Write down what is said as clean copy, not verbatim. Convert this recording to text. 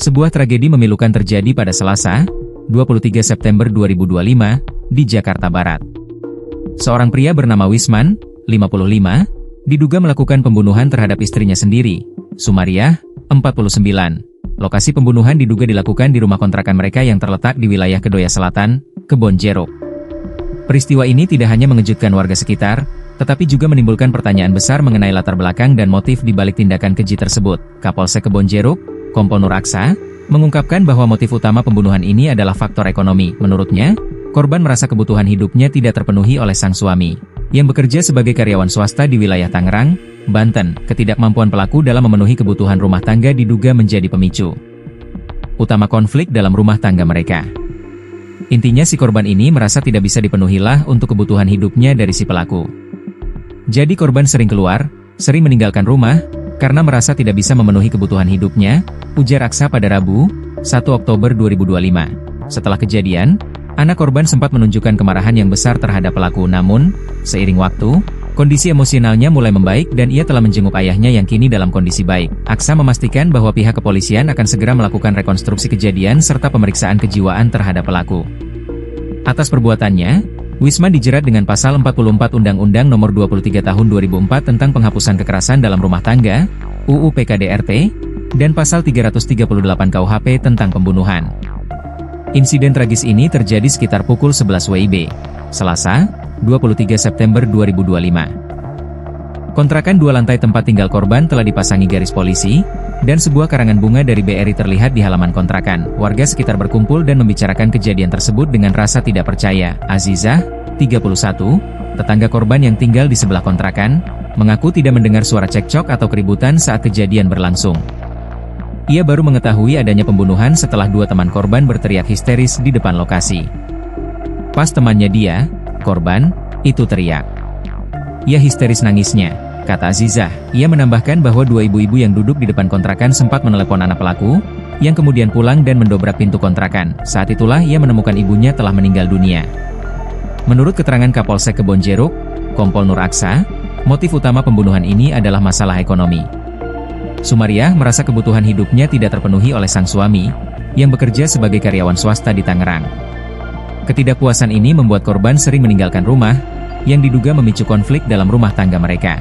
Sebuah tragedi memilukan terjadi pada Selasa, 23 September 2025, di Jakarta Barat. Seorang pria bernama Wisman, 55, diduga melakukan pembunuhan terhadap istrinya sendiri, Sumariah, 49. Lokasi pembunuhan diduga dilakukan di rumah kontrakan mereka yang terletak di wilayah Kedoya Selatan, Kebonjeruk. Peristiwa ini tidak hanya mengejutkan warga sekitar, tetapi juga menimbulkan pertanyaan besar mengenai latar belakang dan motif di balik tindakan keji tersebut. Kapolsek Kebonjeruk, Kompol Nur Aksa, mengungkapkan bahwa motif utama pembunuhan ini adalah faktor ekonomi. Menurutnya, korban merasa kebutuhan hidupnya tidak terpenuhi oleh sang suami, yang bekerja sebagai karyawan swasta di wilayah Tangerang, Banten. Ketidakmampuan pelaku dalam memenuhi kebutuhan rumah tangga diduga menjadi pemicu utama konflik dalam rumah tangga mereka. Intinya si korban ini merasa tidak bisa dipenuhilah untuk kebutuhan hidupnya dari si pelaku. Jadi korban sering keluar, sering meninggalkan rumah, karena merasa tidak bisa memenuhi kebutuhan hidupnya, ujar Aksa pada Rabu, 1 Oktober 2025. Setelah kejadian, anak korban sempat menunjukkan kemarahan yang besar terhadap pelaku. Namun, seiring waktu, kondisi emosionalnya mulai membaik dan ia telah menjenguk ayahnya yang kini dalam kondisi baik. Aksa memastikan bahwa pihak kepolisian akan segera melakukan rekonstruksi kejadian serta pemeriksaan kejiwaan terhadap pelaku. Atas perbuatannya, Wisman dijerat dengan pasal 44 Undang-Undang Nomor 23 Tahun 2004 tentang penghapusan kekerasan dalam rumah tangga, UU PKDRT, dan pasal 338 KUHP tentang pembunuhan. Insiden tragis ini terjadi sekitar pukul 11 WIB, Selasa, 23 September 2025. Kontrakan 2 lantai tempat tinggal korban telah dipasangi garis polisi, dan sebuah karangan bunga dari BRI terlihat di halaman kontrakan. Warga sekitar berkumpul dan membicarakan kejadian tersebut dengan rasa tidak percaya. Azizah, 31, tetangga korban yang tinggal di sebelah kontrakan, mengaku tidak mendengar suara cekcok atau keributan saat kejadian berlangsung. Ia baru mengetahui adanya pembunuhan setelah 2 teman korban berteriak histeris di depan lokasi. Pas temannya dia, korban, itu teriak. Ia histeris nangisnya, kata Azizah. Ia menambahkan bahwa 2 ibu-ibu yang duduk di depan kontrakan sempat menelepon anak pelaku, yang kemudian pulang dan mendobrak pintu kontrakan. Saat itulah ia menemukan ibunya telah meninggal dunia. Menurut keterangan Kapolsek Kebonjeruk, Kompol Nur Aksa, motif utama pembunuhan ini adalah masalah ekonomi. Sumariah merasa kebutuhan hidupnya tidak terpenuhi oleh sang suami, yang bekerja sebagai karyawan swasta di Tangerang. Ketidakpuasan ini membuat korban sering meninggalkan rumah, yang diduga memicu konflik dalam rumah tangga mereka.